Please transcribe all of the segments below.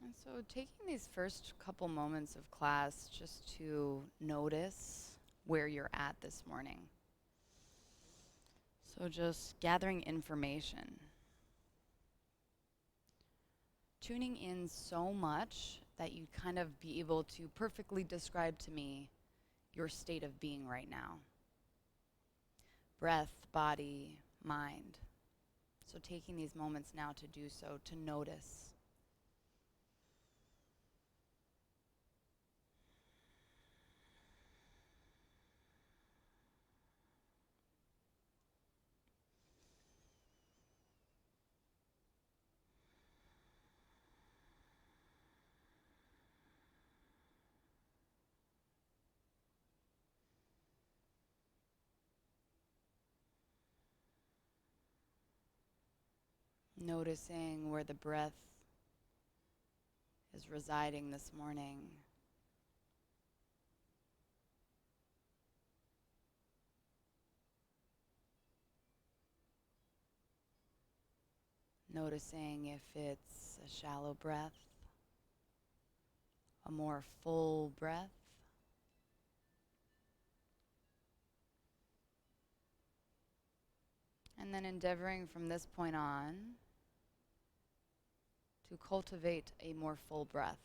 And so, taking these first couple moments of class just to notice where you're at this morning. So, just gathering information, tuning in so much that you kind of be able to perfectly describe to me your state of being right now. Breath, body, mind. So, taking these moments now to do so, to notice. Noticing where the breath is residing this morning. Noticing if it's a shallow breath, a more full breath, and then endeavoring from this point on to cultivate a more full breath,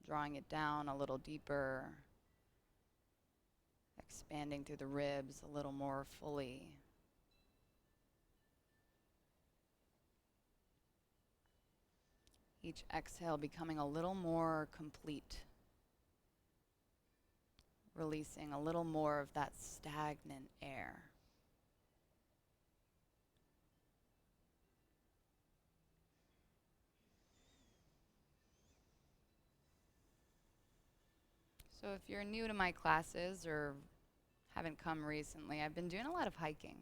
drawing it down a little deeper, expanding through the ribs a little more fully. Each exhale becoming a little more complete, releasing a little more of that stagnant air. So if you're new to my classes or haven't come recently, I've been doing a lot of hiking.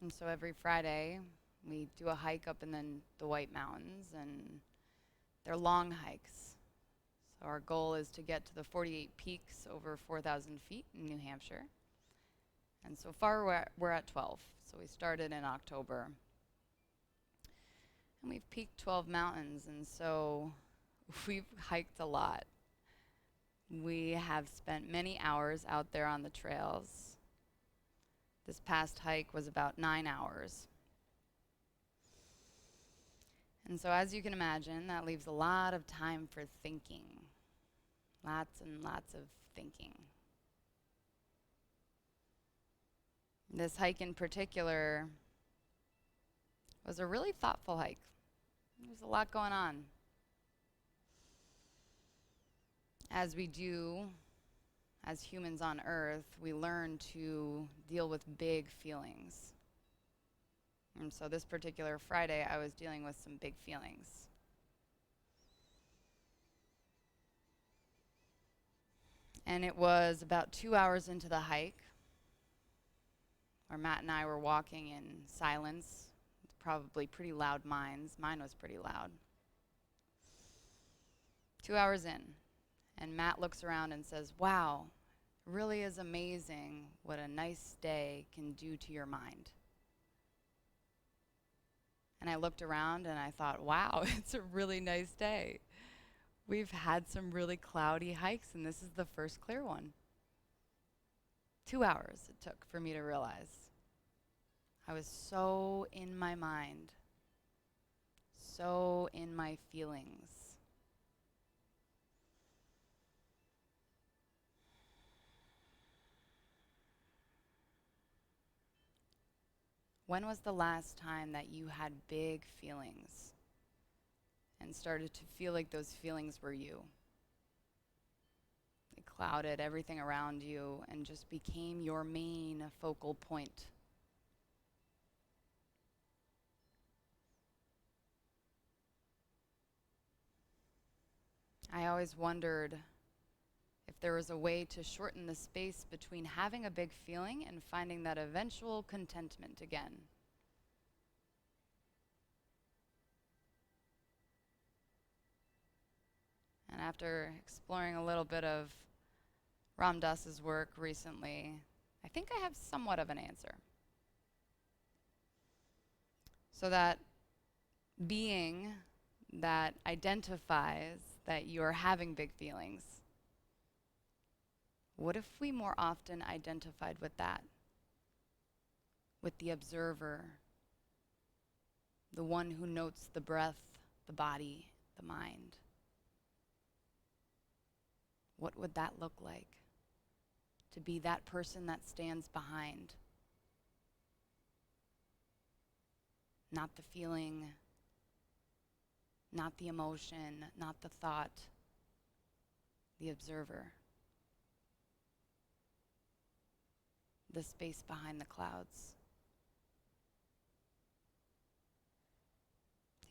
And so every Friday, we do a hike up in the White Mountains, and they're long hikes. So our goal is to get to the 48 peaks over 4,000 feet in New Hampshire. And so far, we're at 12. So we started in October. And we've peaked 12 mountains, and so we've hiked a lot. We have spent many hours out there on the trails. This past hike was about 9 hours. And so as you can imagine, that leaves a lot of time for thinking. Lots and lots of thinking. This hike in particular was a really thoughtful hike. There's a lot going on. As we do, as humans on Earth, we learn to deal with big feelings. And so this particular Friday, I was dealing with some big feelings. And it was about 2 hours into the hike, where Matt and I were walking in silence, probably pretty loud minds. Mine was pretty loud. 2 hours in, and Matt looks around and says, "Wow, it really is amazing what a nice day can do to your mind." And I looked around and I thought, wow, it's a really nice day. We've had some really cloudy hikes, and this is the first clear one. 2 hours it took for me to realize. I was so in my mind, so in my feelings. When was the last time that you had big feelings and started to feel like those feelings were you? They clouded everything around you and just became your main focal point. I always wondered if there was a way to shorten the space between having a big feeling and finding that eventual contentment again. And after exploring a little bit of Ram Dass's work recently, I think I have somewhat of an answer. So that being that identifies that you're having big feelings, what if we more often identified with that? With the observer, the one who notes the breath, the body, the mind. What would that look like? To be that person that stands behind. Not the feeling, not the emotion, not the thought, the observer. The space behind the clouds.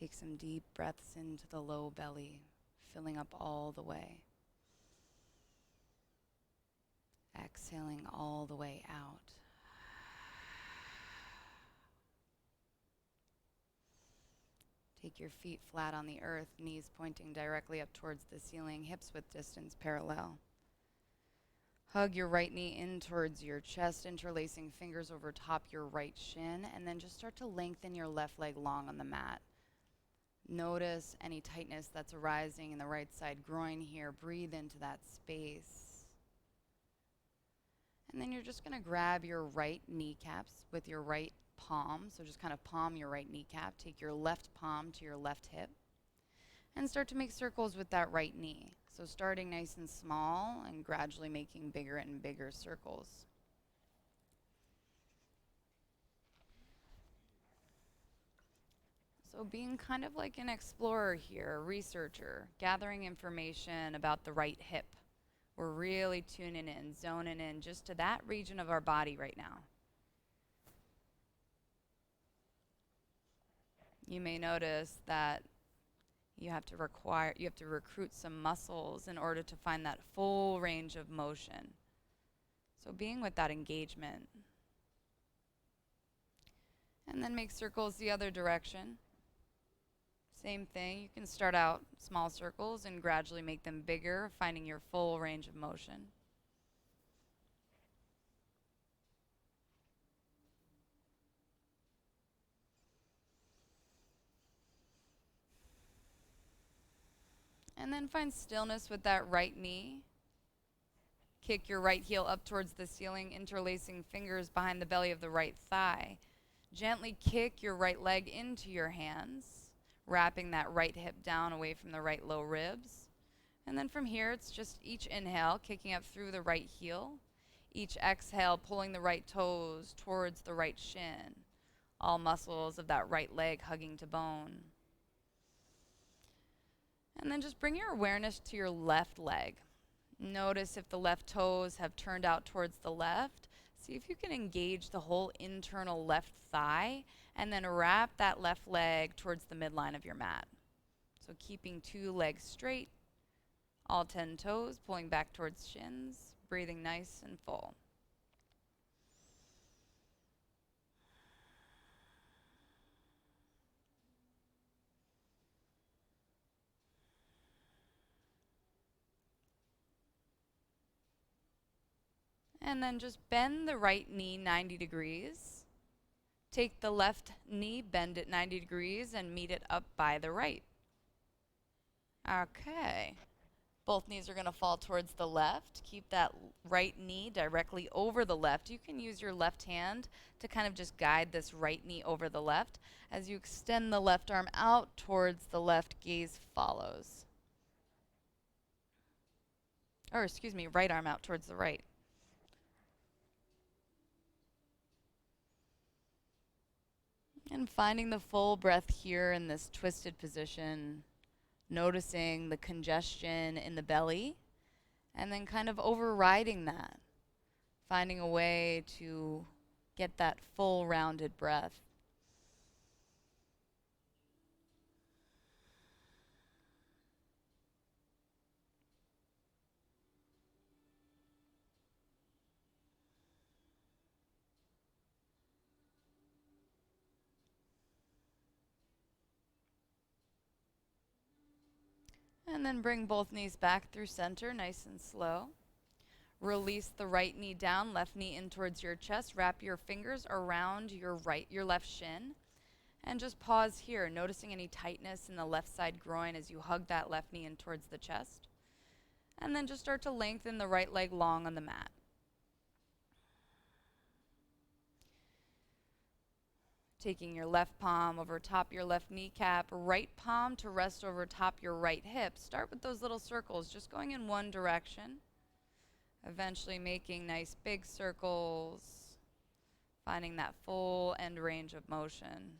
Take some deep breaths into the low belly, filling up all the way. Exhaling all the way out. Take your feet flat on the earth, knees pointing directly up towards the ceiling, hips width distance parallel. Hug your right knee in towards your chest, interlacing fingers over top your right shin, and then just start to lengthen your left leg long on the mat. Notice any tightness that's arising in the right side groin here. Breathe into that space. And then you're just going to grab your right kneecaps with your right palm. So just kind of palm your right kneecap. Take your left palm to your left hip. And start to make circles with that right knee. So starting nice and small and gradually making bigger and bigger circles. So being kind of like an explorer here, a researcher, gathering information about the right hip. We're really tuning in, zoning in just to that region of our body right now. You may notice that you have to recruit some muscles in order to find that full range of motion. So being with that engagement. And then make circles the other direction. Same thing, you can start out small circles and gradually make them bigger, finding your full range of motion. And then find stillness with that right knee. Kick your right heel up towards the ceiling, interlacing fingers behind the belly of the right thigh. Gently kick your right leg into your hands, wrapping that right hip down away from the right low ribs. And then from here, it's just each inhale, kicking up through the right heel. Each exhale, pulling the right toes towards the right shin. All muscles of that right leg hugging to bone. And then just bring your awareness to your left leg. Notice if the left toes have turned out towards the left. See if you can engage the whole internal left thigh and then wrap that left leg towards the midline of your mat. So keeping 2 legs straight, all 10 toes pulling back towards shins, breathing nice and full. And then just bend the right knee 90 degrees. Take the left knee, bend it 90 degrees, and meet it up by the right. Okay. Both knees are going to fall towards the left. Keep that right knee directly over the left. You can use your left hand to kind of just guide this right knee over the left. As you extend the left arm out towards the left, gaze follows. Or excuse me, right arm out towards the right. And finding the full breath here in this twisted position, noticing the congestion in the belly, and then kind of overriding that, finding a way to get that full rounded breath. And then bring both knees back through center, nice and slow. Release the right knee down, left knee in towards your chest. Wrap your fingers around your left shin. And just pause here, noticing any tightness in the left side groin as you hug that left knee in towards the chest. And then just start to lengthen the right leg long on the mat. Taking your left palm over top your left kneecap, right palm to rest over top your right hip. Start with those little circles, just going in one direction. Eventually making nice big circles, finding that full end range of motion.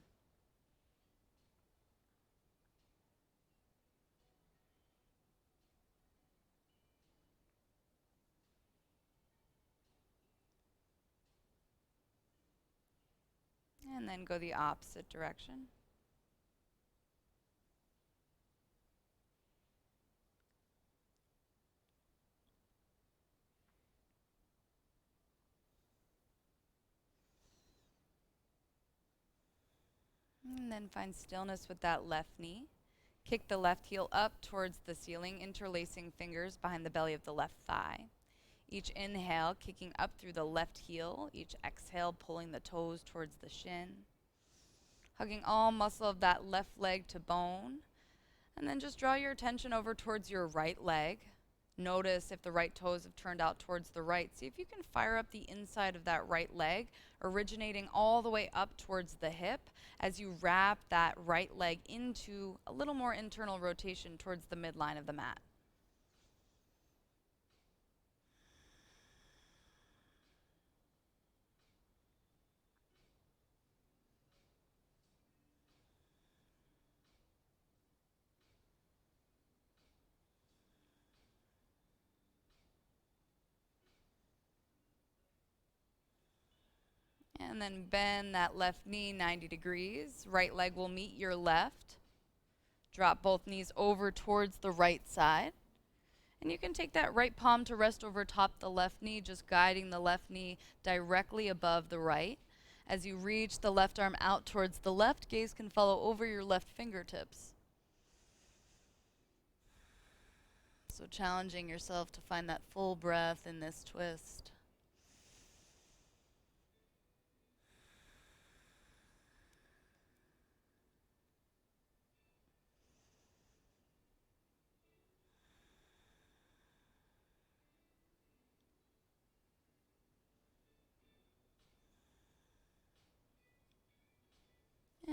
And then go the opposite direction. And then find stillness with that left knee. Kick the left heel up towards the ceiling, interlacing fingers behind the belly of the left thigh. Each inhale, kicking up through the left heel. Each exhale, pulling the toes towards the shin. Hugging all muscle of that left leg to bone. And then just draw your attention over towards your right leg. Notice if the right toes have turned out towards the right. See if you can fire up the inside of that right leg, originating all the way up towards the hip as you wrap that right leg into a little more internal rotation towards the midline of the mat. And then bend that left knee 90 degrees. Right leg will meet your left. Drop both knees over towards the right side. And you can take that right palm to rest over top the left knee, just guiding the left knee directly above the right. As you reach the left arm out towards the left, gaze can follow over your left fingertips. So challenging yourself to find that full breath in this twist.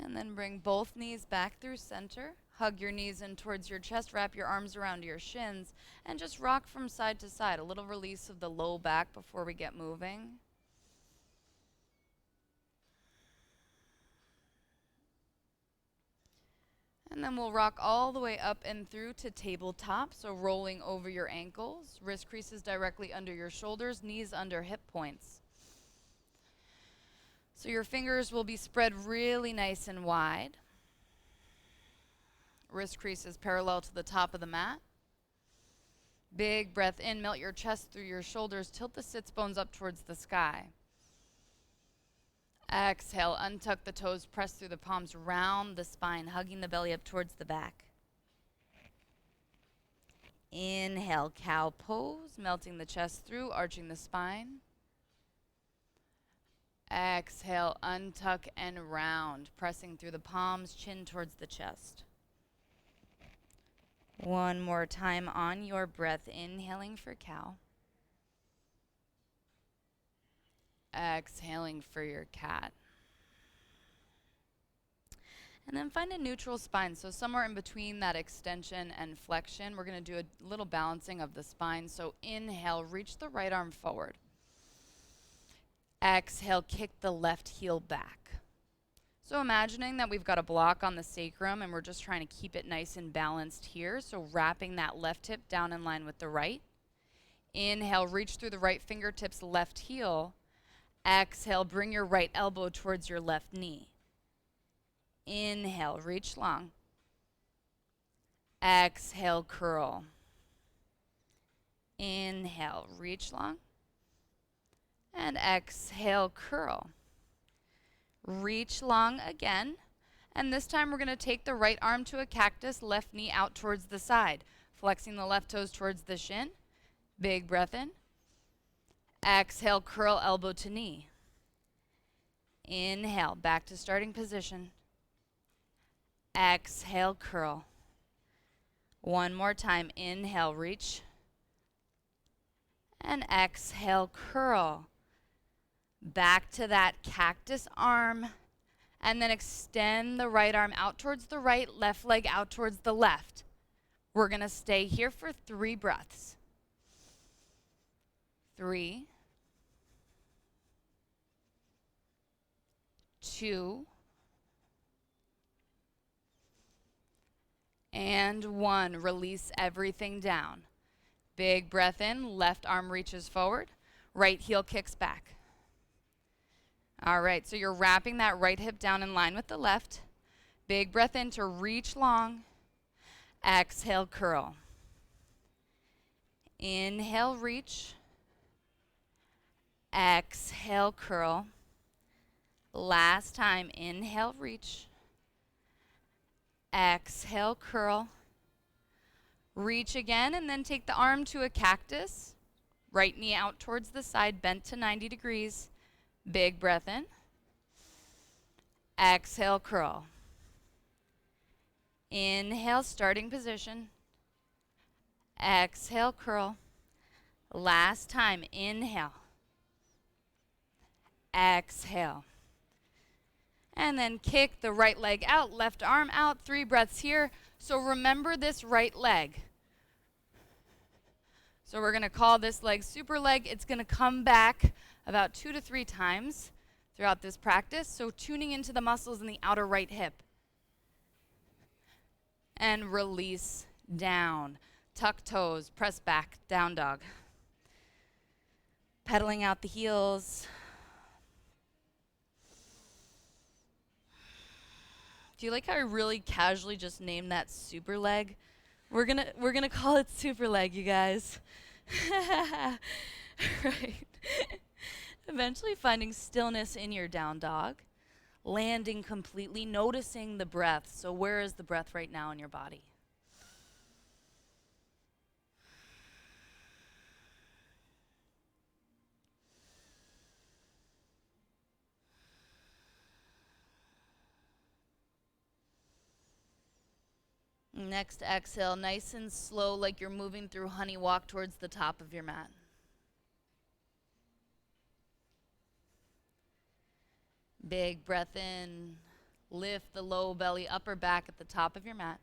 And then bring both knees back through center. Hug your knees in towards your chest. Wrap your arms around your shins. And just rock from side to side. A little release of the low back before we get moving. And then we'll rock all the way up and through to tabletop. So rolling over your ankles. Wrist creases directly under your shoulders. Knees under hip points. So your fingers will be spread really nice and wide. Wrist creases parallel to the top of the mat. Big breath in, melt your chest through your shoulders, tilt the sits bones up towards the sky. Exhale, untuck the toes, press through the palms, round the spine, hugging the belly up towards the back. Inhale, cow pose, melting the chest through, arching the spine. Exhale, untuck and round, pressing through the palms, chin towards the chest. One more time on your breath, inhaling for cow. Exhaling for your cat. And then find a neutral spine. So somewhere in between that extension and flexion, we're going to do a little balancing of the spine. So inhale, reach the right arm forward. Exhale, kick the left heel back. So imagining that we've got a block on the sacrum and we're just trying to keep it nice and balanced here. So wrapping that left hip down in line with the right. Inhale, reach through the right fingertips, left heel. Exhale, bring your right elbow towards your left knee. Inhale, reach long. Exhale, curl. Inhale, reach long. And exhale, curl. Reach long again. And this time we're going to take the right arm to a cactus, left knee out towards the side. Flexing the left toes towards the shin. Big breath in. Exhale, curl elbow to knee. Inhale, back to starting position. Exhale, curl. One more time. Inhale, reach. And exhale, curl. Back to that cactus arm. And then extend the right arm out towards the right, left leg out towards the left. We're going to stay here for 3 breaths. 3, 2, and 1. Release everything down. Big breath in, left arm reaches forward, right heel kicks back. All right, so you're wrapping that right hip down in line with the left. Big breath in to reach long. Exhale, curl. Inhale, reach. Exhale, curl. Last time, inhale, reach. Exhale, curl. Reach again, and then take the arm to a cactus. Right knee out towards the side, bent to 90 degrees. Big breath in. Exhale, curl. Inhale, starting position. Exhale, curl. Last time, inhale. Exhale. And then kick the right leg out, left arm out, 3 breaths here. So remember this right leg. So we're going to call this leg super leg. It's going to come back about 2 to 3 times throughout this practice. So tuning into the muscles in the outer right hip. And release down. Tuck toes, press back, down dog. Pedaling out the heels. Do you like how I really casually just named that super leg? We're gonna call it super leg, you guys. Right. Eventually finding stillness in your down dog. Landing completely, noticing the breath. So where is the breath right now in your body? Next exhale, nice and slow, like you're moving through honey, walk towards the top of your mat. Big breath in. Lift the low belly, upper back at the top of your mat.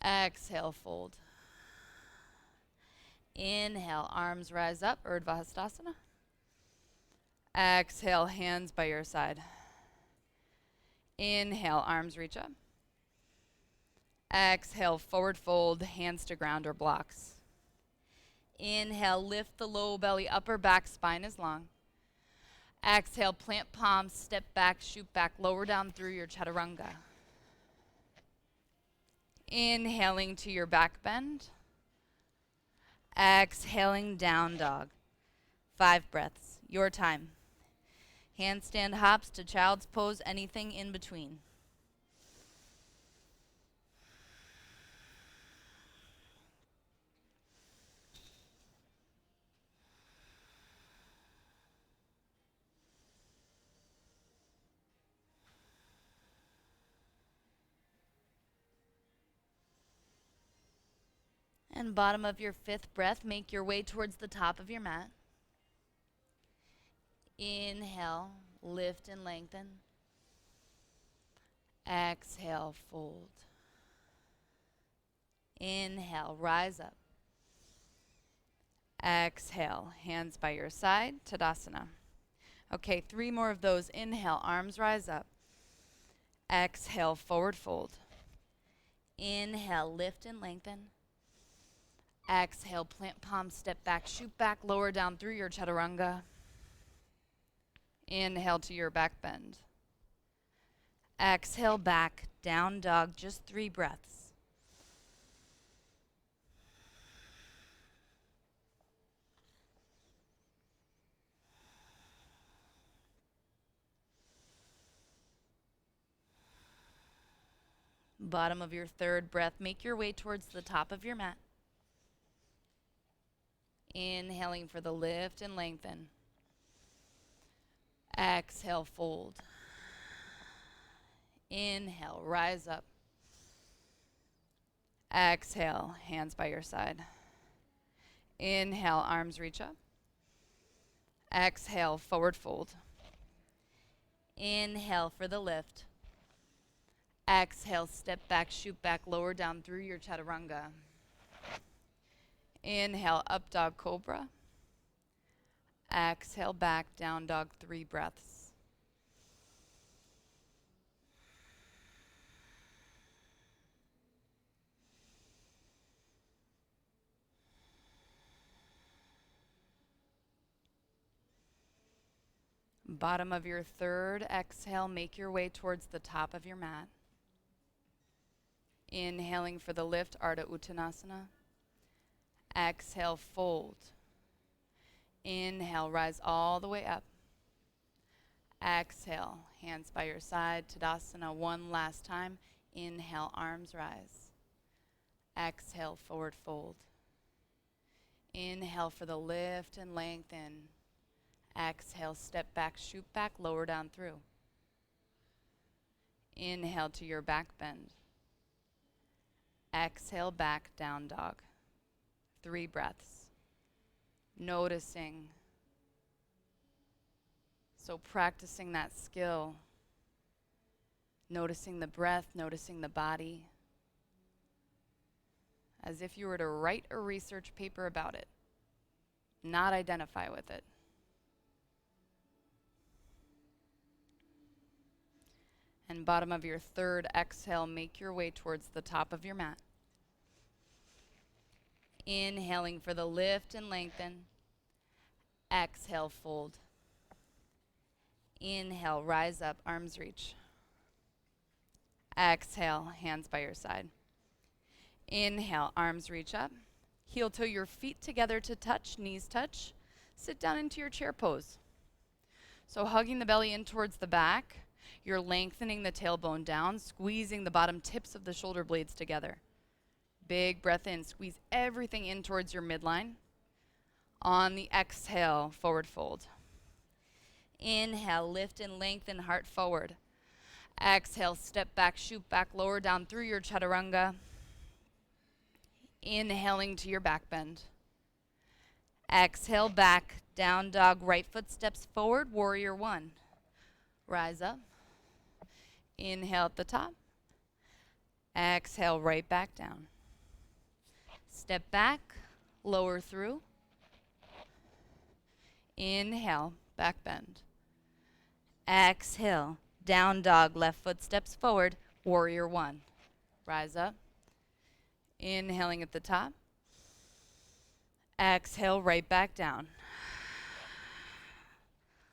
Exhale, fold. Inhale, arms rise up, Urdhva Hastasana. Exhale, hands by your side. Inhale, arms reach up. Exhale, forward fold, hands to ground or blocks. Inhale, lift the low belly, upper back, spine is long. Exhale, plant palms, step back, shoot back, lower down through your chaturanga. Inhaling to your back bend. Exhaling, down dog. 5 breaths, your time. Handstand hops to child's pose, anything in between. And bottom of your 5th breath, make your way towards the top of your mat. Inhale, lift and lengthen. Exhale, fold. Inhale, rise up. Exhale, hands by your side, Tadasana. Okay, 3 more of those. Inhale, arms rise up. Exhale, forward fold. Inhale, lift and lengthen. Exhale, plant palms, step back, shoot back, lower down through your chaturanga. Inhale to your back bend. Exhale back, down dog, just 3 breaths. Bottom of your 3rd breath, make your way towards the top of your mat. Inhaling for the lift and lengthen. Exhale, fold. Inhale, rise up. Exhale, hands by your side. Inhale, arms reach up. Exhale, forward fold. Inhale for the lift. Exhale, step back, shoot back, lower down through your chaturanga. Inhale, up dog cobra. Exhale, back, down dog, 3 breaths. Bottom of your third exhale, make your way towards the top of your mat. Inhaling for the lift, Ardha Uttanasana. Exhale, fold. Inhale, rise all the way up. Exhale, hands by your side, Tadasana one last time. Inhale, arms rise. Exhale, forward fold. Inhale for the lift and lengthen. Exhale, step back, shoot back, lower down through. Inhale to your back bend. Exhale, back, down dog. 3 breaths. Noticing. So practicing that skill. Noticing the breath, noticing the body. As if you were to write a research paper about it, not identify with it. And bottom of your third exhale, make your way towards the top of your mat. Inhaling for the lift and lengthen. Exhale, fold. Inhale, rise up, arms reach. Exhale, hands by your side. Inhale, arms reach up. Heel toe your feet together to touch, knees touch. Sit down into your chair pose. So hugging the belly in towards the back. You're lengthening the tailbone down, squeezing the bottom tips of the shoulder blades together. Big breath in, squeeze everything in towards your midline. On the exhale, forward fold. Inhale, lift and lengthen, heart forward. Exhale, step back, shoot back, lower down through your chaturanga. Inhaling to your back bend. Exhale, back, down dog, right foot steps forward, warrior 1. Rise up. Inhale at the top. Exhale, right back down. Step back, lower through. Inhale, back bend. Exhale, down dog, left foot steps forward, warrior 1. Rise up. Inhaling at the top. Exhale, right back down.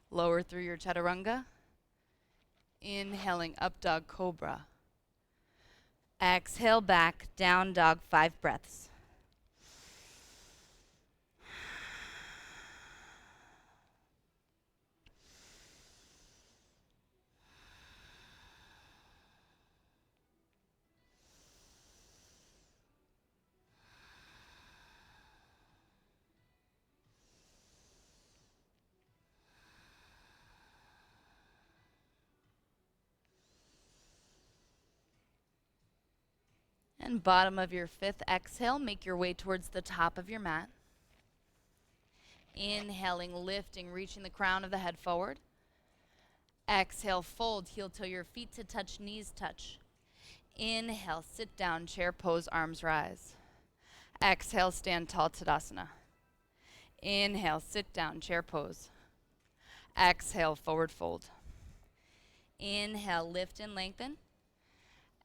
Lower through your chaturanga. Inhaling, up dog, cobra. Exhale, back, down dog, 5 breaths. And bottom of your 5th exhale, make your way towards the top of your mat. Inhaling, lifting, reaching the crown of the head forward. Exhale, fold, heel toe your feet to touch, knees touch. Inhale, sit down, chair pose, arms rise. Exhale, stand tall, Tadasana. Inhale, sit down, chair pose. Exhale, forward fold. Inhale, lift and lengthen.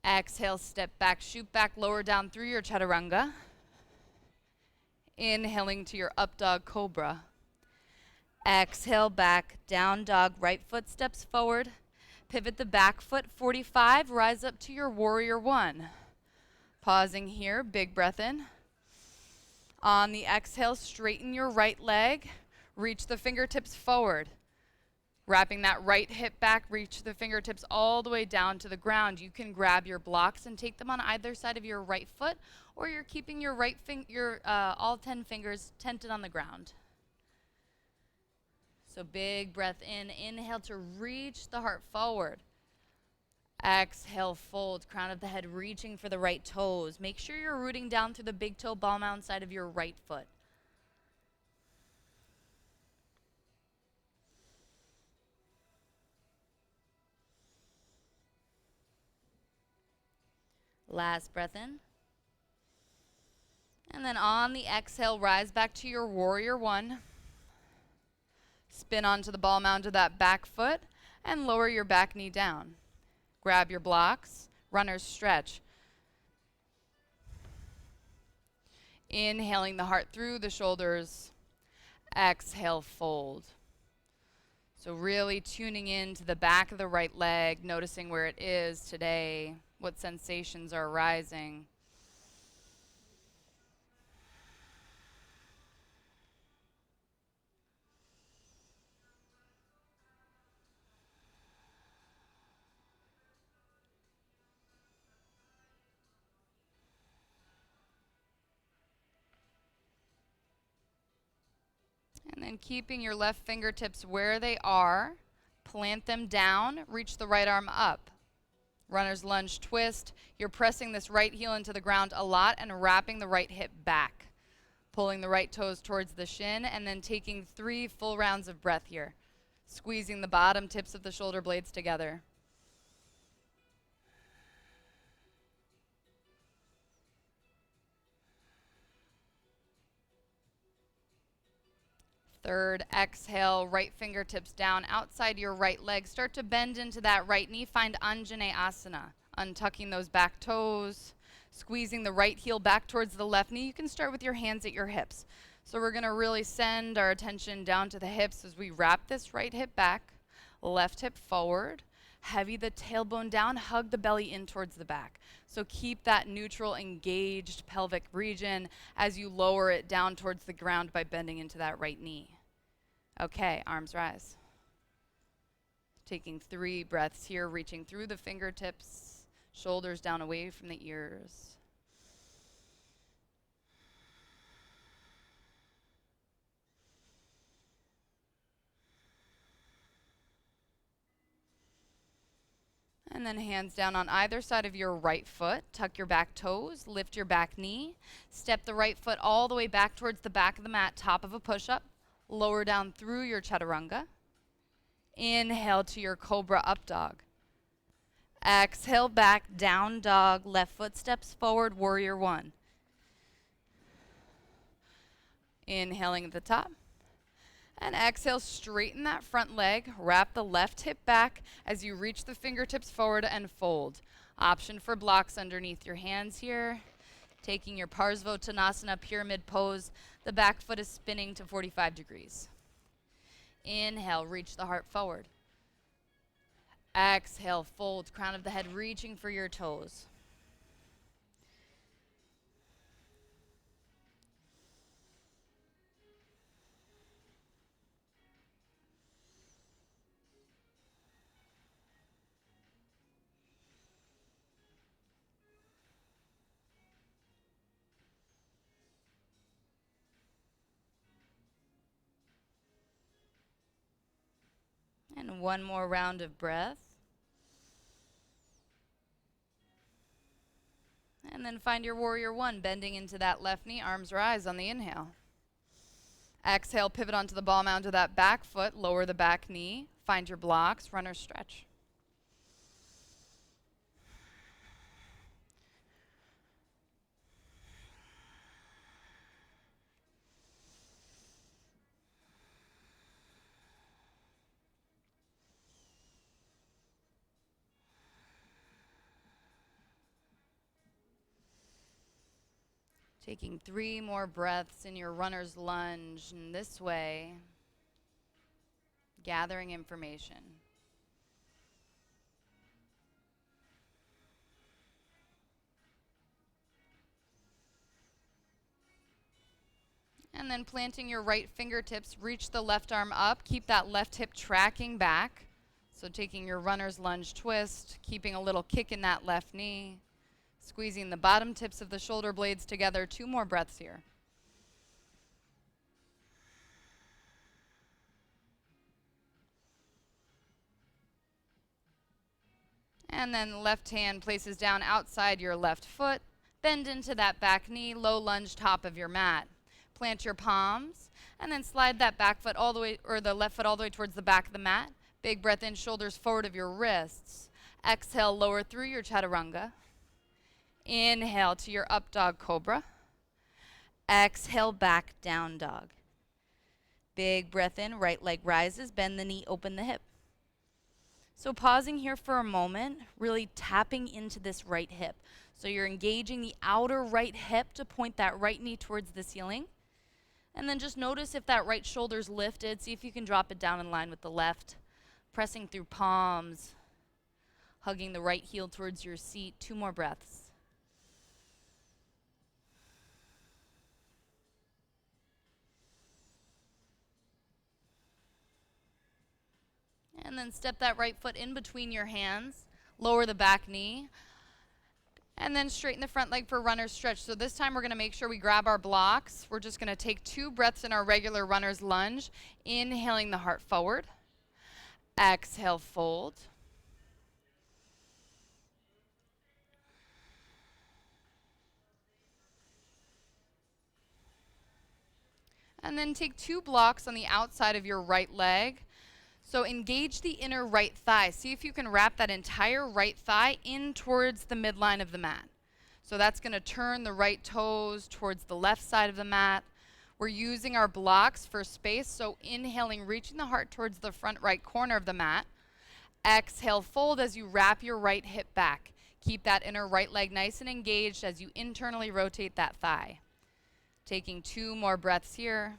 Exhale, step back, shoot back, lower down through your chaturanga. Inhaling to your up dog cobra. Exhale, back, down dog, right foot steps forward. Pivot the back foot, 45, rise up to your warrior 1. Pausing here, big breath in. On the exhale, straighten your right leg, reach the fingertips forward. Wrapping that right hip back, reach the fingertips all the way down to the ground. You can grab your blocks and take them on either side of your right foot, or you're keeping your all 10 fingers tented on the ground. So big breath in, inhale to reach the heart forward. Exhale, fold, crown of the head reaching for the right toes. Make sure you're rooting down through the big toe ball mound side of your right foot. Last breath in. And then on the exhale, rise back to your warrior one. Spin onto the ball mound of that back foot and lower your back knee down. Grab your blocks, runner's stretch. Inhaling the heart through the shoulders. Exhale, fold. So really tuning into the back of the right leg, noticing where it is today, what sensations are arising. And then keeping your left fingertips where they are, plant them down, reach the right arm up. Runner's lunge twist. You're pressing this right heel into the ground a lot and wrapping the right hip back. Pulling the right toes towards the shin and then taking 3 full rounds of breath here. Squeezing the bottom tips of the shoulder blades together. Third, exhale, right fingertips down outside your right leg. Start to bend into that right knee. Find Anjaneyasana. Untucking those back toes, squeezing the right heel back towards the left knee. You can start with your hands at your hips. So we're going to really send our attention down to the hips as we wrap this right hip back, left hip forward. Heavy the tailbone down, hug the belly in towards the back. So keep that neutral, engaged pelvic region as you lower it down towards the ground by bending into that right knee. Okay, arms rise. Taking 3 breaths here, reaching through the fingertips, shoulders down away from the ears. And then hands down on either side of your right foot. Tuck your back toes, lift your back knee. Step the right foot all the way back towards the back of the mat, top of a push-up. Lower down through your chaturanga. Inhale to your cobra up dog. Exhale back, down dog. Left foot steps forward, warrior one. Inhaling at the top. And exhale, straighten that front leg. Wrap the left hip back as you reach the fingertips forward and fold. Option for blocks underneath your hands here. Taking your Parsvottanasana pyramid pose. The back foot is spinning to 45 degrees. Inhale, reach the heart forward. Exhale, fold, crown of the head reaching for your toes. And one more round of breath. And then find your warrior one, bending into that left knee, arms rise on the inhale. Exhale, pivot onto the ball mound of that back foot, lower the back knee, find your blocks, runner stretch. Taking 3 more breaths in your runner's lunge, and this way, gathering information. And then planting your right fingertips, reach the left arm up, keep that left hip tracking back. So taking your runner's lunge twist, keeping a little kick in that left knee. Squeezing the bottom tips of the shoulder blades together. 2 more breaths here. And then left hand places down outside your left foot. Bend into that back knee, low lunge top of your mat. Plant your palms, and then slide that back foot all the way, or the left foot all the way towards the back of the mat. Big breath in, shoulders forward of your wrists. Exhale, lower through your chaturanga. Inhale to your up dog cobra. Exhale, back down dog. Big breath in, right leg rises, bend the knee, open the hip. So pausing here for a moment, really tapping into this right hip. So you're engaging the outer right hip to point that right knee towards the ceiling. And then just notice if that right shoulder's lifted. See if you can drop it down in line with the left. Pressing through palms, hugging the right heel towards your seat. 2 more breaths. And then step that right foot in between your hands. Lower the back knee. And then straighten the front leg for runner's stretch. So this time we're going to make sure we grab our blocks. We're just going to take 2 breaths in our regular runner's lunge. Inhaling the heart forward. Exhale, fold. And then take 2 blocks on the outside of your right leg. So engage the inner right thigh. See if you can wrap that entire right thigh in towards the midline of the mat. So that's going to turn the right toes towards the left side of the mat. We're using our blocks for space. So inhaling, reaching the heart towards the front right corner of the mat. Exhale, fold as you wrap your right hip back. Keep that inner right leg nice and engaged as you internally rotate that thigh. Taking 2 more breaths here.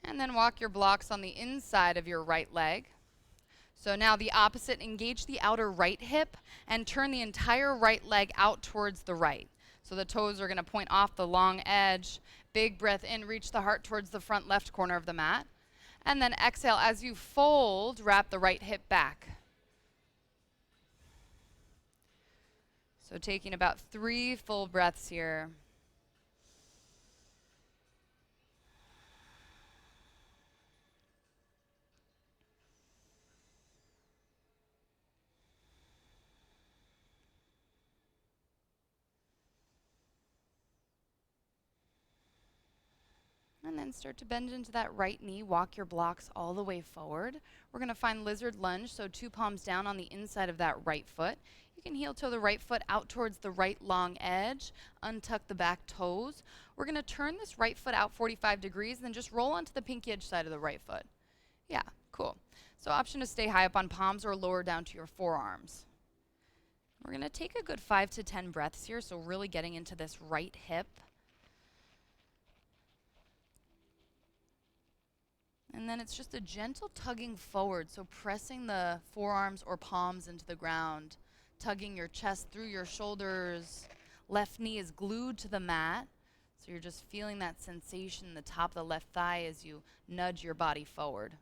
And then walk your blocks on the inside of your right leg. So now the opposite, engage the outer right hip and turn the entire right leg out towards the right. So the toes are going to point off the long edge. Big breath in, reach the heart towards the front left corner of the mat. And then exhale, as you fold, wrap the right hip back. So taking about 3 full breaths here. And then start to bend into that right knee. Walk your blocks all the way forward. We're going to find lizard lunge, so 2 palms down on the inside of that right foot. You can heel toe the right foot out towards the right long edge. Untuck the back toes. We're going to turn this right foot out 45 degrees and then just roll onto the pinky edge side of the right foot. Yeah, cool. So option to stay high up on palms or lower down to your forearms. We're going to take a good 5 to 10 breaths here, so really getting into this right hip. And then it's just a gentle tugging forward, so pressing the forearms or palms into the ground, tugging your chest through your shoulders. Left knee is glued to the mat, so you're just feeling that sensation in the top of the left thigh as you nudge your body forward.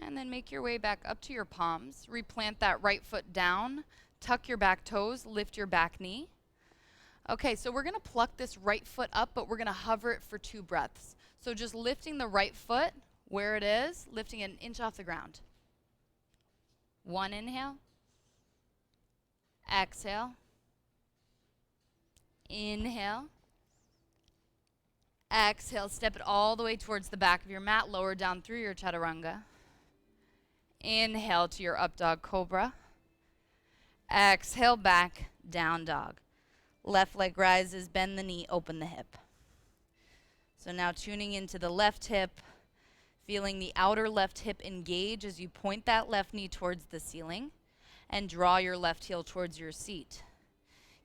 And then make your way back up to your palms. Replant that right foot down. Tuck your back toes. Lift your back knee. Okay, so we're going to pluck this right foot up, but we're going to hover it for 2 breaths. So just lifting the right foot where it is, lifting it 1 inch off the ground. 1 inhale. Exhale. Inhale. Exhale. Step it all the way towards the back of your mat. Lower down through your chaturanga. Inhale to your up dog cobra. Exhale, back, down dog. Left leg rises, bend the knee, open the hip. So now tuning into the left hip, feeling the outer left hip engage as you point that left knee towards the ceiling and draw your left heel towards your seat.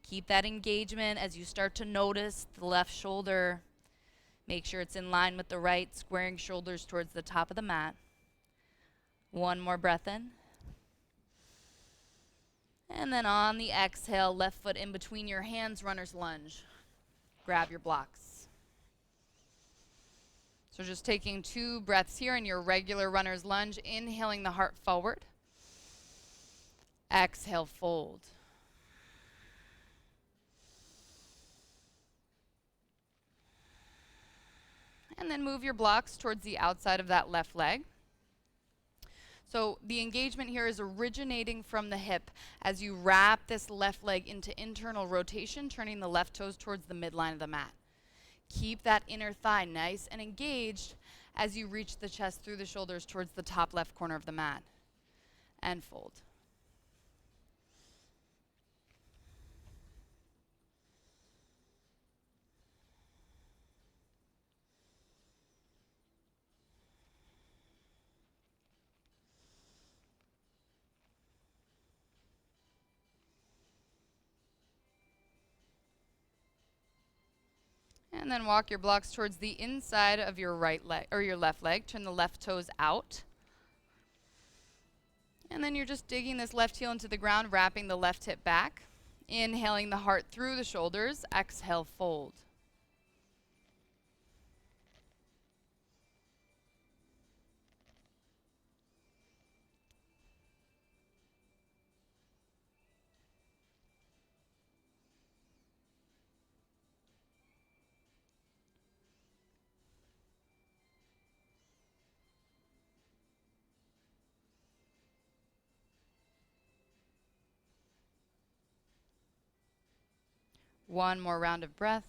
Keep that engagement as you start to notice the left shoulder. Make sure it's in line with the right, squaring shoulders towards the top of the mat. One more breath in. And then on the exhale, left foot in between your hands, runner's lunge. Grab your blocks. So just taking 2 breaths here in your regular runner's lunge, inhaling the heart forward. Exhale, fold. And then move your blocks towards the outside of that left leg. So the engagement here is originating from the hip as you wrap this left leg into internal rotation, turning the left toes towards the midline of the mat. Keep that inner thigh nice and engaged as you reach the chest through the shoulders towards the top left corner of the mat. And fold. And then walk your blocks towards the inside of your right leg or your left leg. Turn the left toes out. And then you're just digging this left heel into the ground, wrapping the left hip back. Inhaling the heart through the shoulders. Exhale, fold. One more round of breath.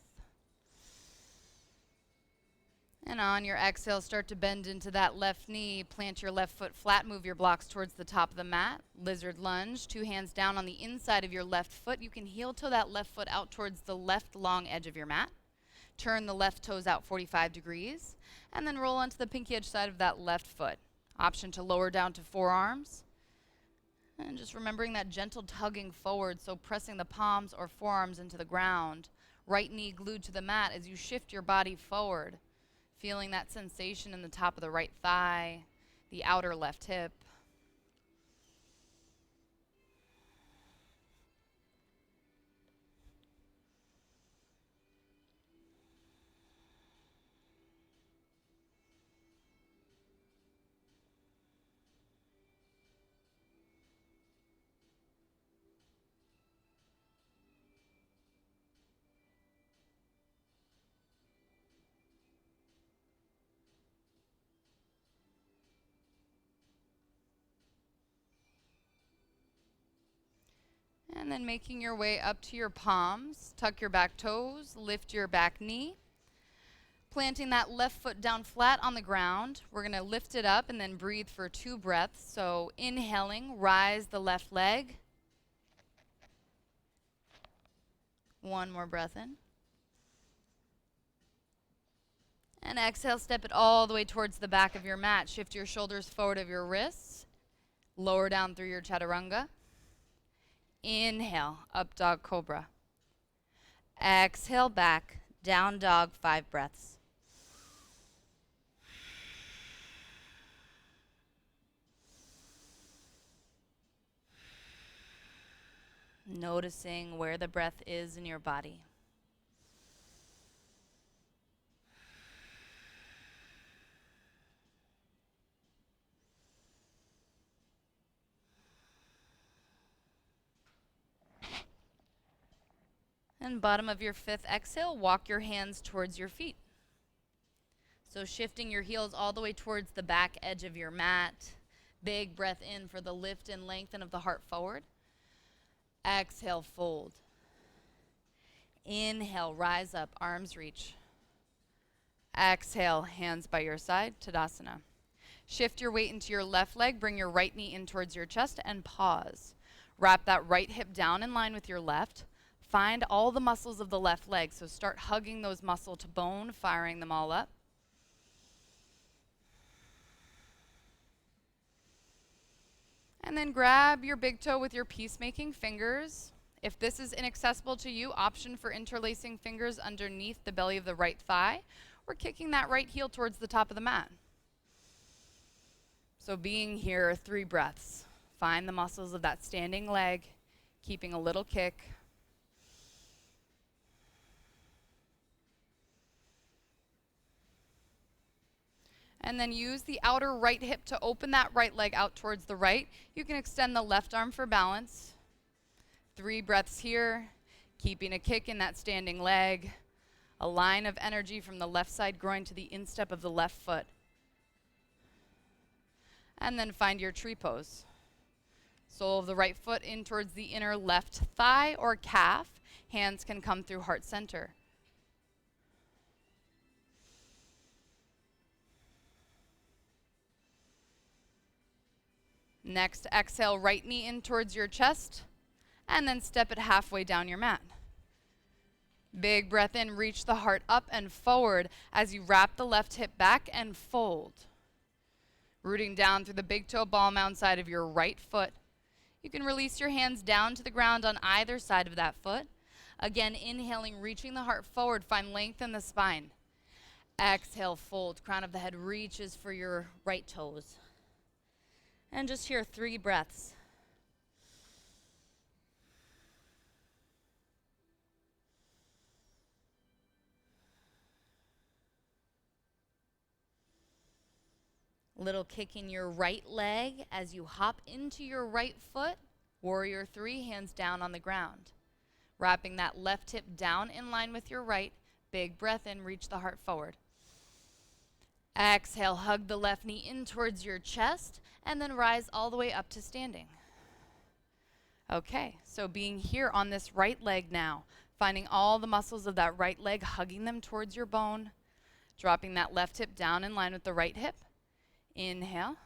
And on your exhale, start to bend into that left knee. Plant your left foot flat. Move your blocks towards the top of the mat. Lizard lunge. 2 hands down on the inside of your left foot. You can heel toe that left foot out towards the left long edge of your mat. Turn the left toes out 45 degrees. And then roll onto the pinky edge side of that left foot. Option to lower down to forearms. And just remembering that gentle tugging forward, so pressing the palms or forearms into the ground. Right knee glued to the mat as you shift your body forward. Feeling that sensation in the top of the right thigh, the outer left hip. And then making your way up to your palms. Tuck your back toes, lift your back knee. Planting that left foot down flat on the ground. We're going to lift it up and then breathe for 2 breaths. So inhaling, rise the left leg. One more breath in. And exhale, step it all the way towards the back of your mat. Shift your shoulders forward of your wrists. Lower down through your chaturanga. Inhale, up dog cobra. Exhale, back, down dog, 5 breaths. Noticing where the breath is in your body. And bottom of your 5th exhale, walk your hands towards your feet. So shifting your heels all the way towards the back edge of your mat. Big breath in for the lift and lengthen of the heart forward. Exhale, fold. Inhale, rise up, arms reach. Exhale, hands by your side, Tadasana. Shift your weight into your left leg, bring your right knee in towards your chest, and pause. Wrap that right hip down in line with your left. Find all the muscles of the left leg, so start hugging those muscle to bone, firing them all up. And then grab your big toe with your peacemaking fingers. If this is inaccessible to you, option for interlacing fingers underneath the belly of the right thigh or kicking that right heel towards the top of the mat. So being here, 3 breaths. Find the muscles of that standing leg, keeping a little kick. And then use the outer right hip to open that right leg out towards the right. You can extend the left arm for balance. 3 breaths here, keeping a kick in that standing leg. A line of energy from the left side groin to the instep of the left foot. And then find your tree pose. Sole of the right foot in towards the inner left thigh or calf. Hands can come through heart center. Next, exhale, right knee in towards your chest, and then step it halfway down your mat. Big breath in, reach the heart up and forward as you wrap the left hip back and fold. Rooting down through the big toe ball mound side of your right foot. You can release your hands down to the ground on either side of that foot. Again, inhaling, reaching the heart forward, find length in the spine. Exhale, fold, crown of the head reaches for your right toes. And just here, 3 breaths. Little kick in your right leg as you hop into your right foot. Warrior 3, hands down on the ground. Wrapping that left hip down in line with your right. Big breath in, reach the heart forward. Exhale, hug the left knee in towards your chest, and then rise all the way up to standing. Okay, so being here on this right leg now, finding all the muscles of that right leg, hugging them towards your bone, dropping that left hip down in line with the right hip. Inhale.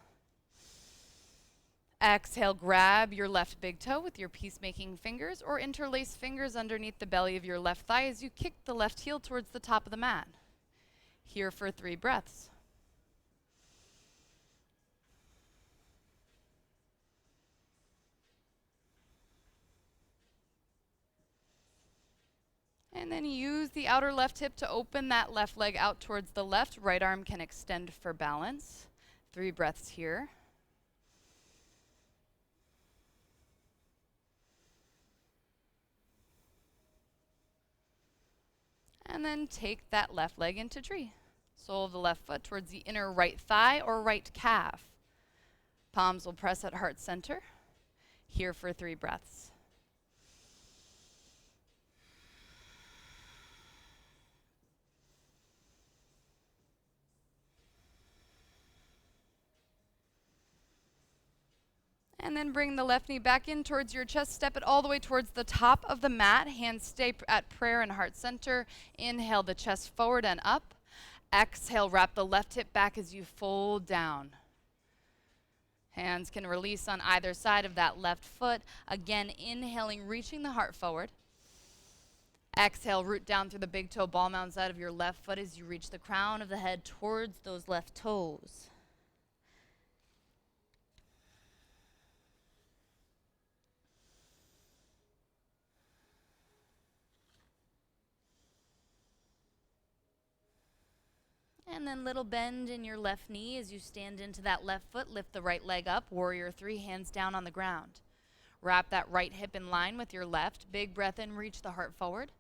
Exhale, grab your left big toe with your peacemaking fingers or interlace fingers underneath the belly of your left thigh as you kick the left heel towards the top of the mat. Here for 3 breaths. And then use the outer left hip to open that left leg out towards the left. Right arm can extend for balance. 3 breaths here. And then take that left leg into tree. Sole of the left foot towards the inner right thigh or right calf. Palms will press at heart center. Here for 3 breaths. And then bring the left knee back in towards your chest. Step it all the way towards the top of the mat. Hands stay at prayer and heart center. Inhale the chest forward and up. Exhale, wrap the left hip back as you fold down. Hands can release on either side of that left foot. Again, inhaling, reaching the heart forward. Exhale, root down through the big toe ball mound side of your left foot as you reach the crown of the head towards those left toes. And then little bend in your left knee as you stand into that left foot. Lift the right leg up. Warrior 3, hands down on the ground. Wrap that right hip in line with your left. Big breath in, reach the heart forward.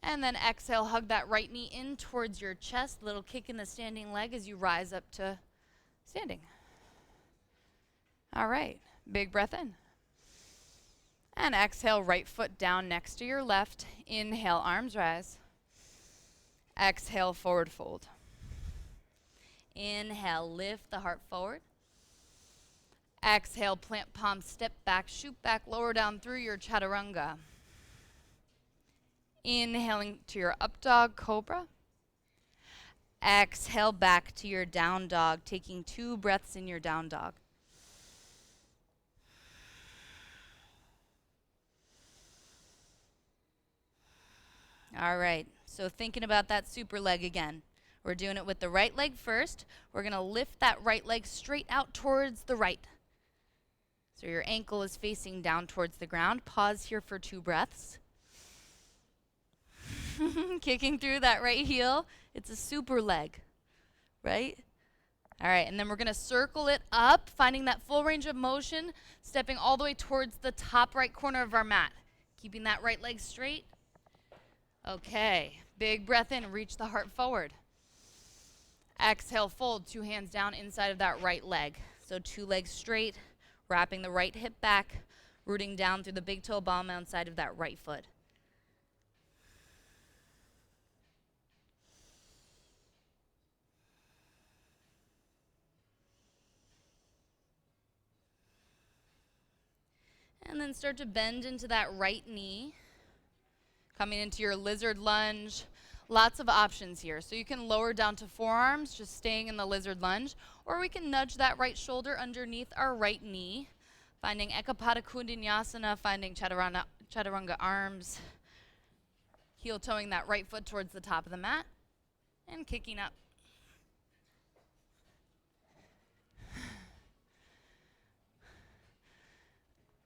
And then exhale, hug that right knee in towards your chest. Little kick in the standing leg as you rise up to standing. All right, big breath in. And exhale, right foot down next to your left. Inhale, arms rise. Exhale, forward fold. Inhale, lift the heart forward. Exhale, plant palms, step back, shoot back, lower down through your chaturanga. Inhaling to your up dog, cobra. Exhale back to your down dog, taking 2 breaths in your down dog. All right, so thinking about that super leg again. We're doing it with the right leg first. We're going to lift that right leg straight out towards the right. So your ankle is facing down towards the ground. Pause here for 2 breaths. Kicking through that right heel. It's a super leg, right? All right, and then we're going to circle it up, finding that full range of motion, stepping all the way towards the top right corner of our mat. Keeping that right leg straight. Okay, big breath in, reach the heart forward. Exhale, fold, 2 hands down inside of that right leg. So 2 legs straight, wrapping the right hip back, rooting down through the big toe ball mound side of that right foot. And then start to bend into that right knee. Coming into your lizard lunge. Lots of options here. So you can lower down to forearms, just staying in the lizard lunge, or we can nudge that right shoulder underneath our right knee, finding Ekapada Kundinasana, finding Chaturanga arms, heel toeing that right foot towards the top of the mat, and kicking up.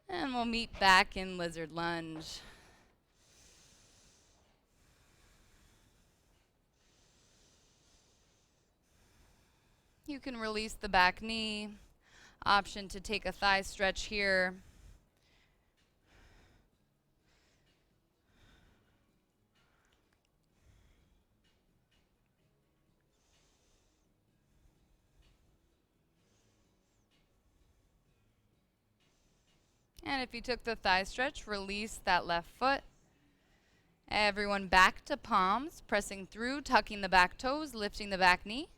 And we'll meet back in lizard lunge. You can release the back knee. Option to take a thigh stretch here. And if you took the thigh stretch, release that left foot. Everyone back to palms, pressing through, tucking the back toes, lifting the back knee.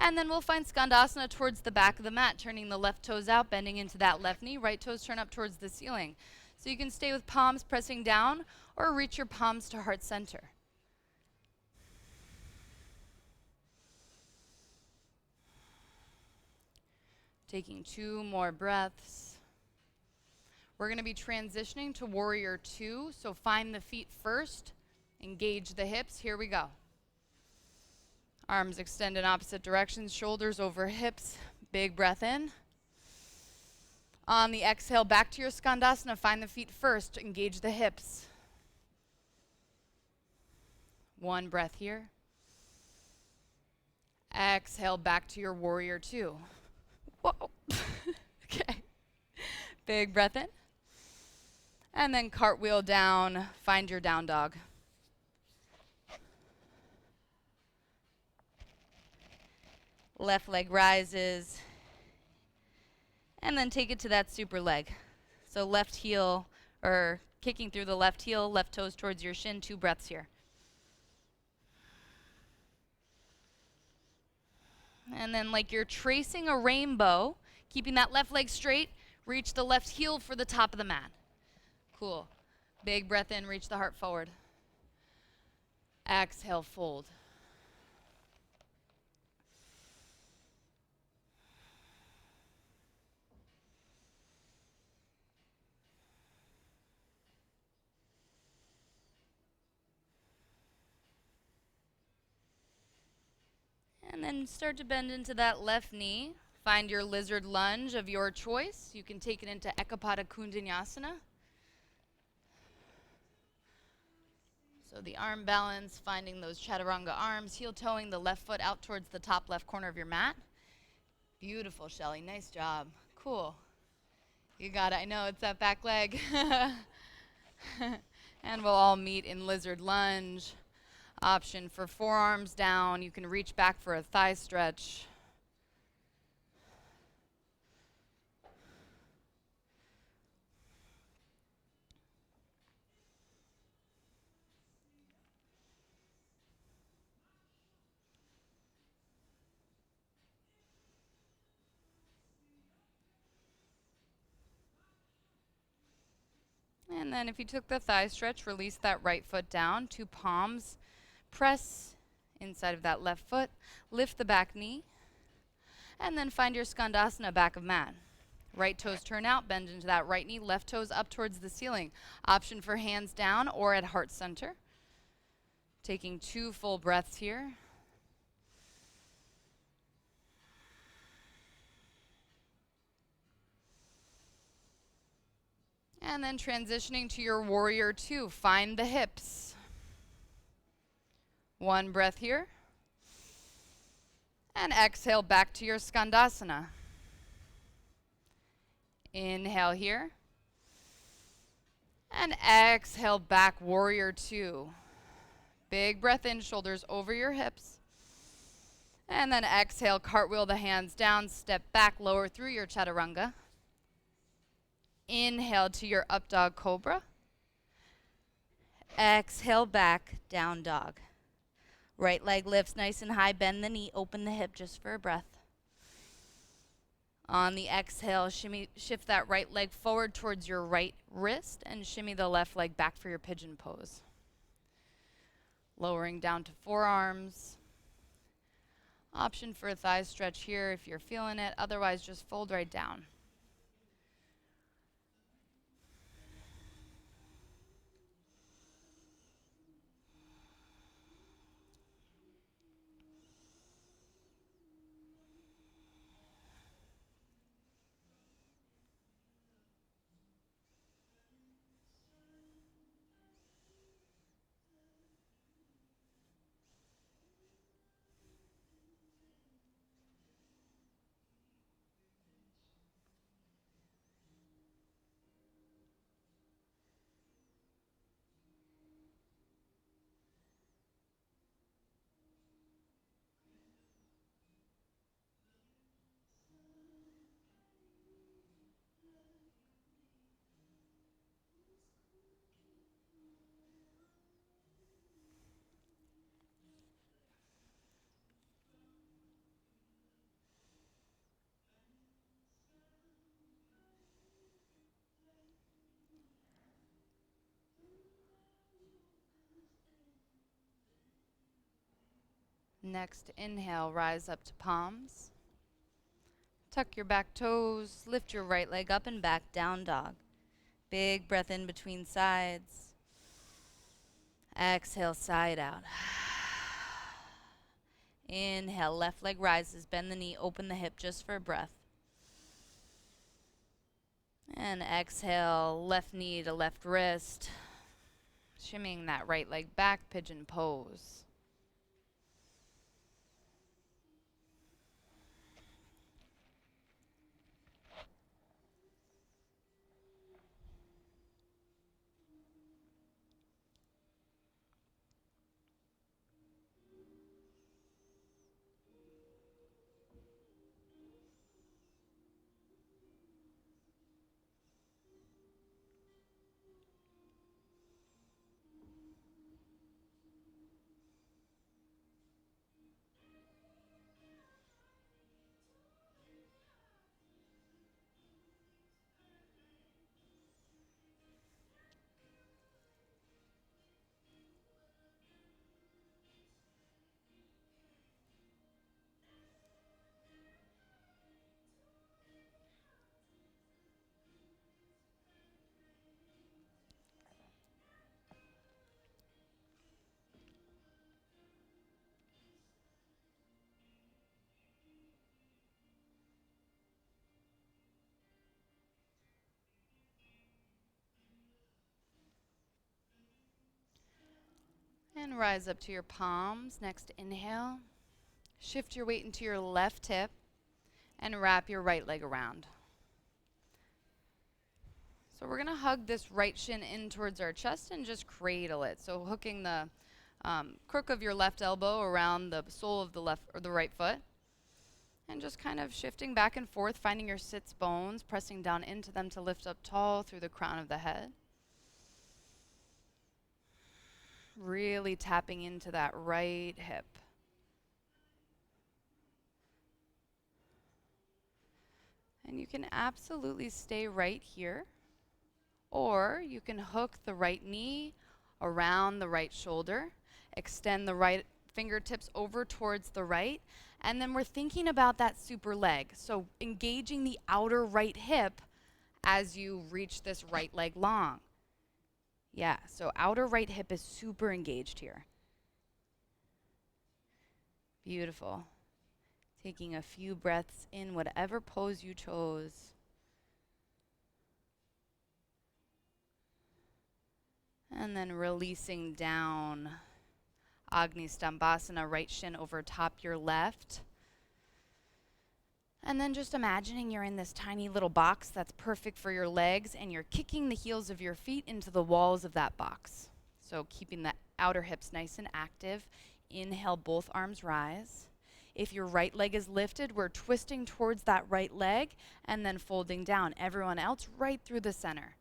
And then we'll find Skandasana towards the back of the mat, turning the left toes out, bending into that left knee. Right toes turn up towards the ceiling. So you can stay with palms pressing down or reach your palms to heart center. Taking 2 more breaths. We're going to be transitioning to Warrior 2. So find the feet first. Engage the hips. Here we go. Arms extend in opposite directions, shoulders over hips. Big breath in. On the exhale, back to your Skandasana. Find the feet first. Engage the hips. 1 breath here. Exhale, back to your Warrior 2. Whoa. Okay. Big breath in. And then cartwheel down. Find your down dog. Left leg rises. And then take it to that super leg. So left heel, or kicking through the left heel, left toes towards your shin. 2 breaths here. And then like you're tracing a rainbow, keeping that left leg straight, reach the left heel for the top of the mat. Cool. Big breath in, reach the heart forward. Exhale, fold. And then start to bend into that left knee. Find your lizard lunge of your choice. You can take it into Ekapada Kundinasana. So the arm balance, finding those chaturanga arms, heel toeing the left foot out towards the top left corner of your mat. Beautiful, Shelly. Nice job. Cool. You got it. I know it's that back leg. And we'll all meet in lizard lunge. Option for forearms down. You can reach back for a thigh stretch. And then if you took the thigh stretch, release that right foot down, 2 palms. Press inside of that left foot, lift the back knee, and then find your Skandasana back of mat. Right toes turn out, bend into that right knee, left toes up towards the ceiling. Option for hands down or at heart center. Taking 2 full breaths here. And then transitioning to your warrior two, find the hips. One breath here. And exhale back to your Skandasana. Inhale here. And exhale back, warrior two. Big breath in, shoulders over your hips. And then exhale, cartwheel the hands down, step back, lower through your chaturanga. Inhale to your up dog cobra. Exhale back, down dog. Right leg lifts nice and high, bend the knee, open the hip just for a breath. On the exhale, shimmy, shift that right leg forward towards your right wrist and shimmy the left leg back for your pigeon pose. Lowering down to forearms. Option for a thigh stretch here if you're feeling it. Otherwise, just fold right down. Next, inhale, rise up to palms. Tuck your back toes, lift your right leg up and back, down dog. Big breath in between sides. Exhale, side out. Inhale, left leg rises, bend the knee, open the hip just for a breath. And exhale, left knee to left wrist. Shimmying that right leg back, pigeon pose. And rise up to your palms. Next, inhale. Shift your weight into your left hip and wrap your right leg around. So we're going to hug this right shin in towards our chest and just cradle it. So hooking the crook of your left elbow around the sole of the left or the right foot. And just kind of shifting back and forth, finding your sits bones, pressing down into them to lift up tall through the crown of the head. Really tapping into that right hip. And you can absolutely stay right here, or you can hook the right knee around the right shoulder, extend the right fingertips over towards the right, and then we're thinking about that super leg. So engaging the outer right hip as you reach this right leg long. Yeah, so outer right hip is super engaged here. Beautiful. Taking a few breaths in whatever pose you chose. And then releasing down. Agni Stambhasana, right shin over top your left. And then just imagining you're in this tiny little box that's perfect for your legs, and you're kicking the heels of your feet into the walls of that box. So keeping the outer hips nice and active. Inhale, both arms rise. If your right leg is lifted, we're twisting towards that right leg and then folding down. Everyone else right through the center.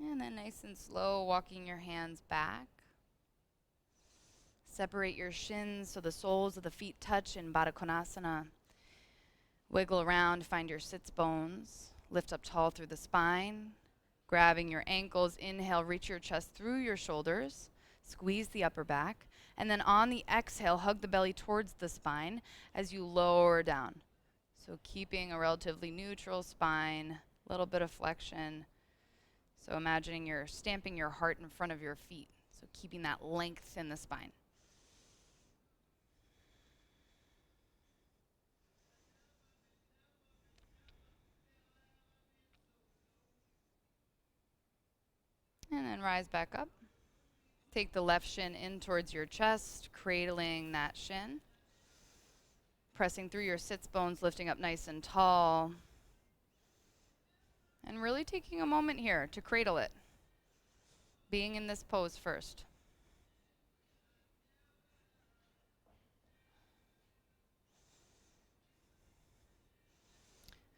And then nice and slow, walking your hands back. Separate your shins so the soles of the feet touch in Baddha Konasana. Wiggle around, find your sits bones. Lift up tall through the spine. Grabbing your ankles, inhale, reach your chest through your shoulders. Squeeze the upper back. And then on the exhale, hug the belly towards the spine as you lower down. So keeping a relatively neutral spine, a little bit of flexion. So imagining you're stamping your heart in front of your feet. So keeping that length in the spine. And then rise back up. Take the left shin in towards your chest, cradling that shin. Pressing through your sits bones, lifting up nice and tall. And really taking a moment here to cradle it. Being in this pose first.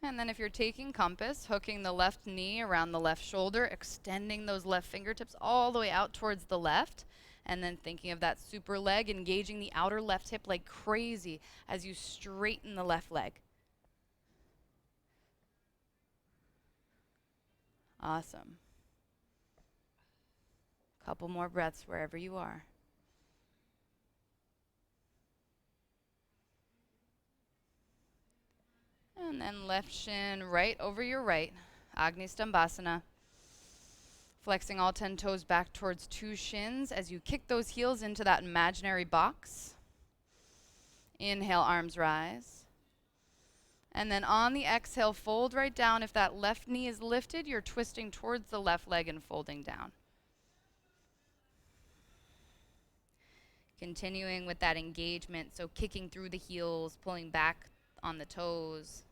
And then if you're taking compass, hooking the left knee around the left shoulder, extending those left fingertips all the way out towards the left, and then thinking of that super leg, engaging the outer left hip like crazy as you straighten the left leg. Awesome. Couple more breaths wherever you are. And then left shin right over your right, Agni Stambhasana. Flexing all 10 toes back towards two shins as you kick those heels into that imaginary box. Inhale, arms rise. And then on the exhale, fold right down. If that left knee is lifted, you're twisting towards the left leg and folding down. Continuing with that engagement, so kicking through the heels, pulling back on the toes.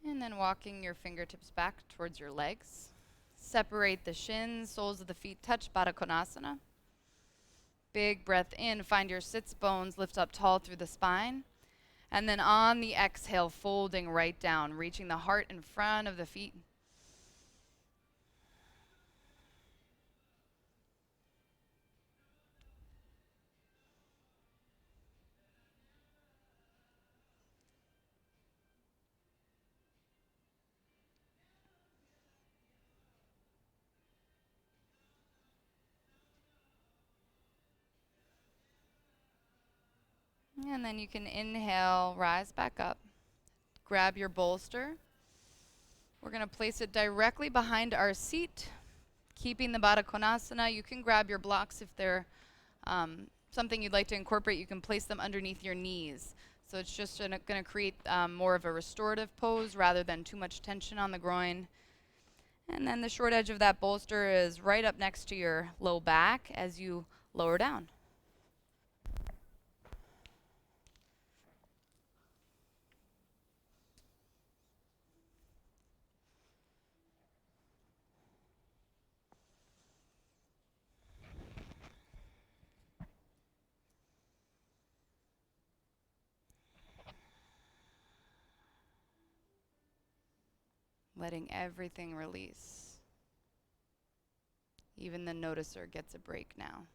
And then walking your fingertips back towards your legs. Separate the shins, soles of the feet touch, Baddha Konasana. Big breath in, find your sits bones, lift up tall through the spine. And then on the exhale, folding right down, reaching the heart in front of the feet. And then you can inhale, rise back up. Grab your bolster. We're going to place it directly behind our seat, keeping the Baddha Konasana. You can grab your blocks if they're something you'd like to incorporate. You can place them underneath your knees. So it's just going to create more of a restorative pose rather than too much tension on the groin. And then the short edge of that bolster is right up next to your low back as you lower down. Letting everything release. Even the noticer gets a break now.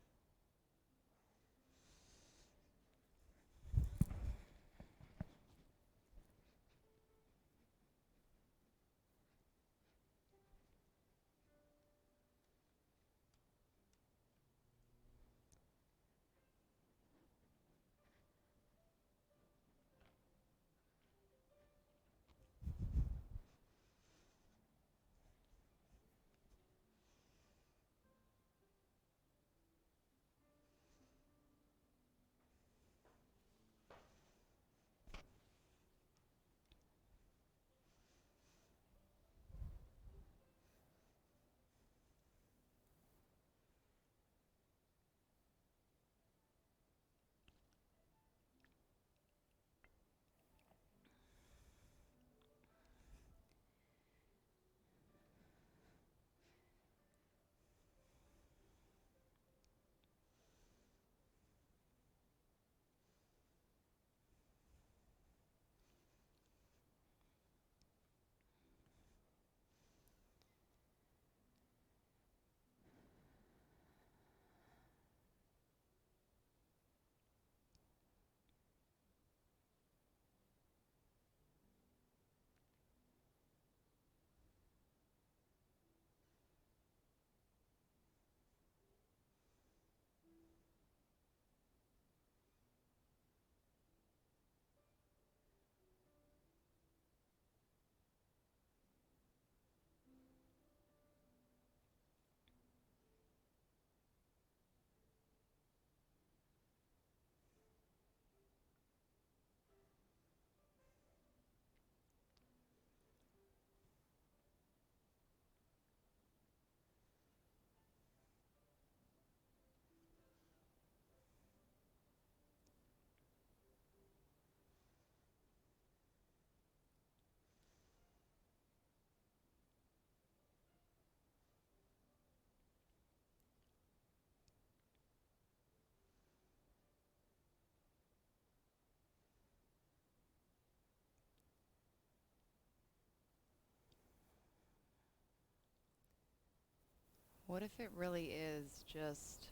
What if it really is just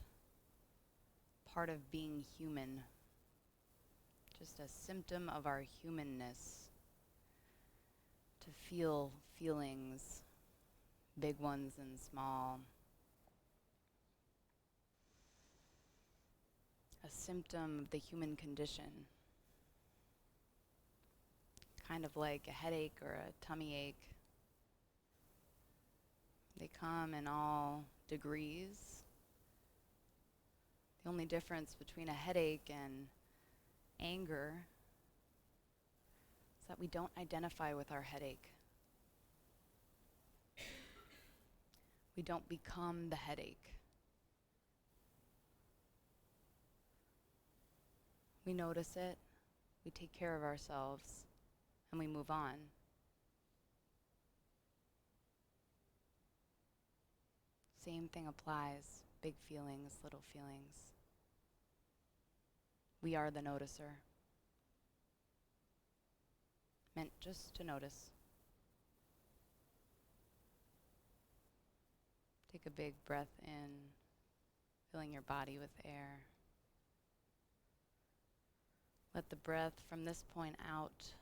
part of being human? Just a symptom of our humanness. To feel feelings, big ones and small. A symptom of the human condition. Kind of like a headache or a tummy ache. They come in all degrees. The only difference between a headache and anger is that we don't identify with our headache. We don't become the headache. We notice it, we take care of ourselves, and we move on. Same thing applies, big feelings, little feelings. We are the noticer. Meant just to notice. Take a big breath in, filling your body with air. Let the breath from this point out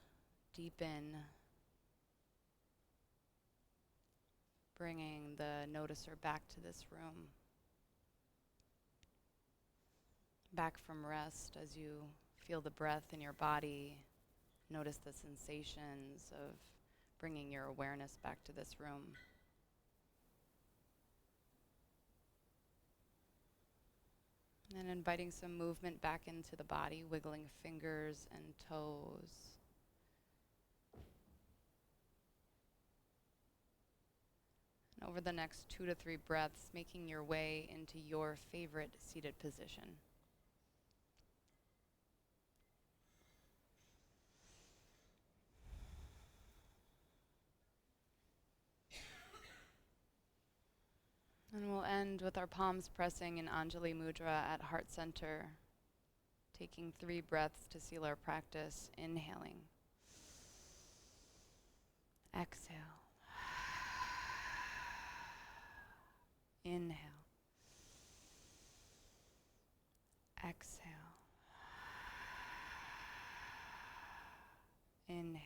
deepen, bringing the noticer back to this room. Back from rest as you feel the breath in your body. Notice the sensations of bringing your awareness back to this room. And inviting some movement back into the body, wiggling fingers and toes. And over the next 2 to 3 breaths, making your way into your favorite seated position. And we'll end with our palms pressing in Anjali Mudra at heart center, taking 3 breaths to seal our practice. Inhaling. Exhale. Inhale. Exhale. Inhale.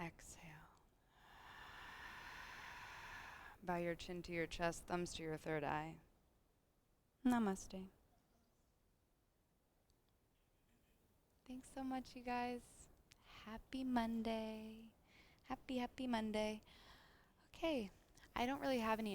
Exhale. Bow your chin to your chest, thumbs to your third eye. Namaste. Thanks so much, you guys. Happy Monday. Happy Monday. Okay, I don't really have any